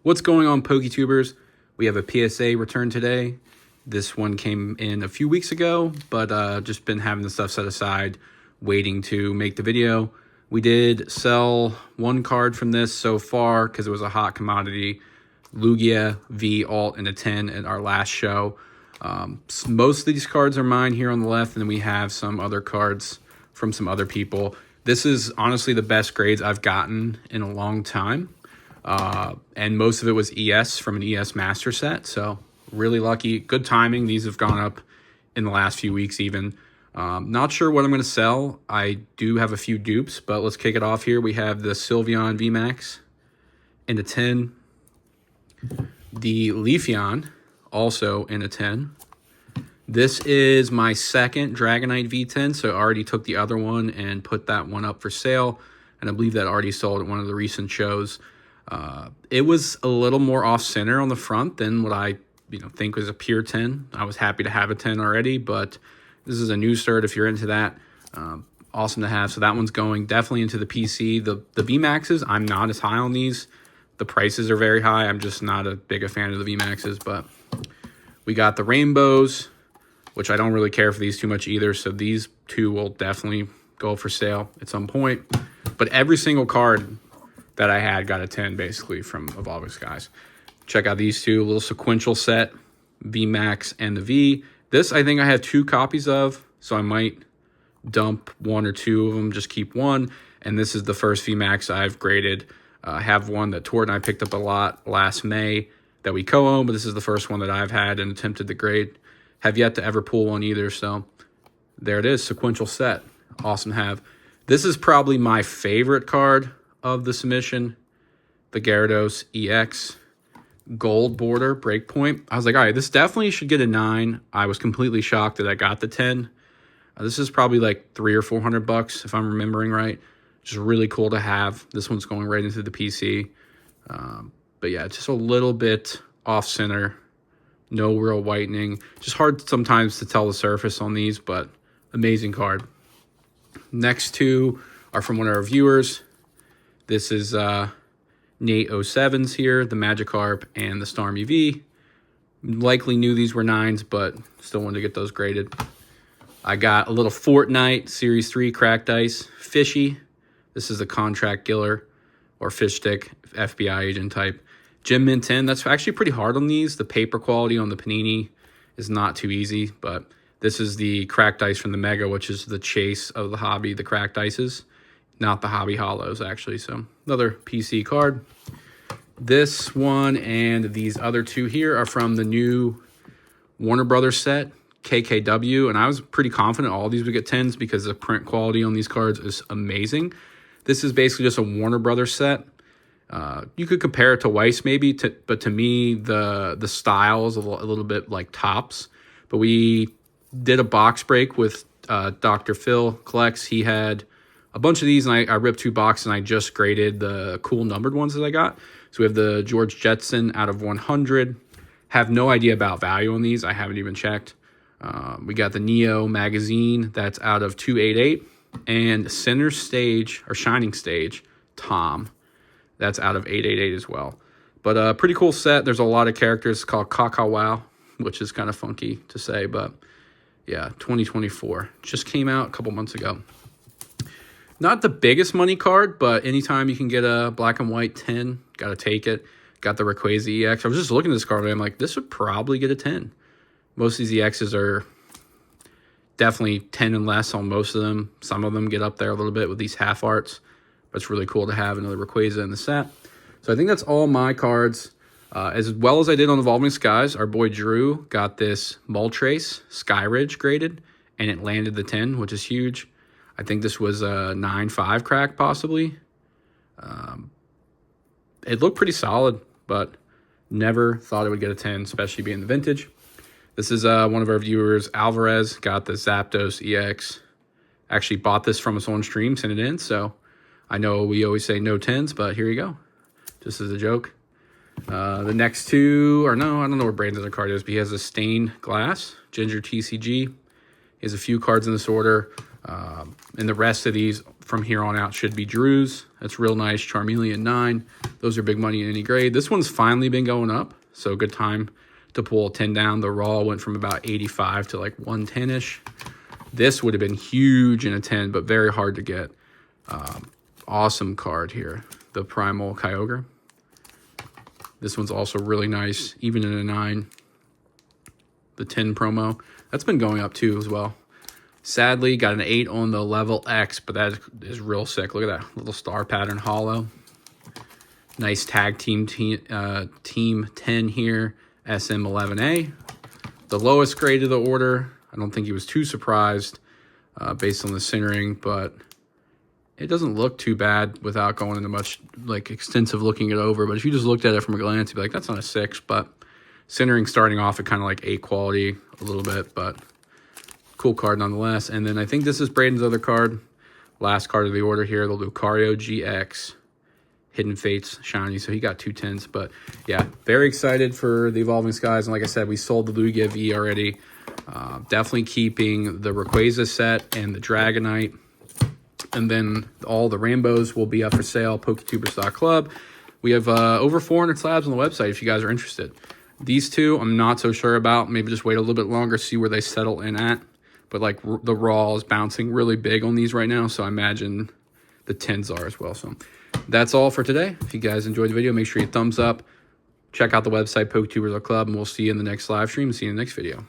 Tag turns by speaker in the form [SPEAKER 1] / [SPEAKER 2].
[SPEAKER 1] What's going on, PokeTubers? We have a PSA return today. This one came in a few weeks ago, but just been having the stuff set aside, waiting to make the video. We did sell one card from this so far because it was a hot commodity. Lugia V Alt in a 10 at our last show. Most of these cards are mine here on the left, and then we have some other cards from some other people. This is honestly the best grades I've gotten in a long time. And most of it was ES from an ES master set. So really lucky, good timing. These have gone up in the last few weeks even. Not sure what I'm going to sell. I do have a few dupes, but let's kick it off here. We have the Sylveon VMAX in a 10. The Leafeon also in a 10. This is my second Dragonite V10, so I already took the other one and put that one up for sale. And I believe that already sold at one of the recent shows. It was a little more off-center on the front than what I think was a pure 10. I was happy to have a 10 already, but this is a new cert if you're into that. Awesome to have. So that one's going definitely into the PC. The VMAXs, I'm not as high on these. The prices are very high. I'm just not a big a fan of the VMAXs, but we got the Rainbows, which I don't really care for these too much either. So these two will definitely go for sale at some point. But every single card that I had got a 10 basically from Evolving Skies. Check out these two, little sequential set, VMAX and the V. This I think I have 2 copies of, so I might dump 1 or 2 of them, just keep one. And this is the first VMAX I've graded. I have one that Tort and I picked up a lot last May that we co-own, but this is the first one that I've had and attempted to grade. Have yet to ever pull one either, so there it is, sequential set. Awesome to have. This is probably my favorite card of the submission, the Gyarados EX gold border breakpoint. I was like, all right, this definitely should get a 9. I was completely shocked that I got the 10. This is probably like $300 or $400 if I'm remembering right. Just really cool to have. This one's going right into the PC. But yeah, just a little bit off center. No real whitening. Just hard sometimes to tell the surface on these, but amazing card. Next two are from one of our viewers. This is Nate 07's here, the Magikarp and the Starmie V. Likely knew these were 9s, but still wanted to get those graded. I got a little Fortnite Series 3 cracked ice. Fishy. This is a contract giller or fish stick, FBI agent type. Gem Mint 10. That's actually pretty hard on these. The paper quality on the Panini is not too easy, but this is the cracked ice from the Mega, which is the chase of the hobby, the cracked ices. Not the hobby hollows, actually. So another PC card. This one and these other two here are from the new Warner Brothers set, KKW. And I was pretty confident all these would get 10s because the print quality on these cards is amazing. This is basically just a Warner Brothers set. You could compare it to Weiss maybe, but to me, the style is a little bit like Topps. But we did a box break with Dr. Phil Collects. He had a bunch of these, and I ripped 2 boxes, and I just graded the cool numbered ones that I got. So we have the George Jetson out of 100. Have no idea about value on these. I haven't even checked. We got the Neo magazine that's out of 288. And Center Stage, or Shining Stage, Tom. That's out of 888 as well. But pretty cool set. There's a lot of characters called Kakawau, which is kind of funky to say, but yeah, 2024. Just came out a couple months ago. Not the biggest money card, but anytime you can get a black and white 10, got to take it. Got the Rayquaza EX. I was just looking at this card and I'm like, this would probably get a 10. Most of these EXs are definitely 10 and less on most of them. Some of them get up there a little bit with these half arts. But it's really cool to have another Rayquaza in the set. So I think that's all my cards. As well as I did on Evolving Skies, our boy Drew got this Moltres Skyridge graded, and it landed the 10, which is huge. I think this was a 9.5 crack, possibly. It looked pretty solid, but never thought it would get a 10, especially being the vintage. This is one of our viewers, Alvarez, got the Zapdos EX. Actually bought this from us on stream, sent it in, so I know we always say no 10s, but here you go. Just as a joke. The next two are, no, I don't know where Brandon's card is, but he has a stained glass, Ginger TCG. He has a few cards in this order. And the rest of these from here on out should be Drews. That's real nice. Charmeleon 9. Those are big money in any grade. This one's finally been going up, so good time to pull a 10 down. The raw went from about 85 to like 110-ish. This would have been huge in a 10, but very hard to get. Awesome card here. The Primal Kyogre. This one's also really nice, even in a 9. The 10 promo. That's been going up too as well. Sadly, got an 8 on the level X, but that is real sick. Look at that little star pattern hollow. Nice tag team 10 here. SM11A. The lowest grade of the order. I don't think he was too surprised based on the centering, but it doesn't look too bad without going into much like extensive looking it over. But if you just looked at it from a glance, you'd be like, that's not a 6. But centering starting off at kind of like 8 quality a little bit, but cool card nonetheless. And then I think this is Braden's other card. Last card of the order here. They'll do Lucario GX. Hidden Fates shiny, so he got 2 10s. But yeah, very excited for the Evolving Skies. And like I said, we sold the Lugia V already. Definitely keeping the Rayquaza set and the Dragonite. And then all the rainbows will be up for sale, Poketubers.club. We have over 400 slabs on the website if you guys are interested. These two, I'm not so sure about. Maybe just wait a little bit longer, see where they settle in at. But like the raw is bouncing really big on these right now, so I imagine the 10s are as well. So that's all for today. If you guys enjoyed the video, make sure you thumbs up. Check out the website, Poketubers.club, and we'll see you in the next live stream. See you in the next video.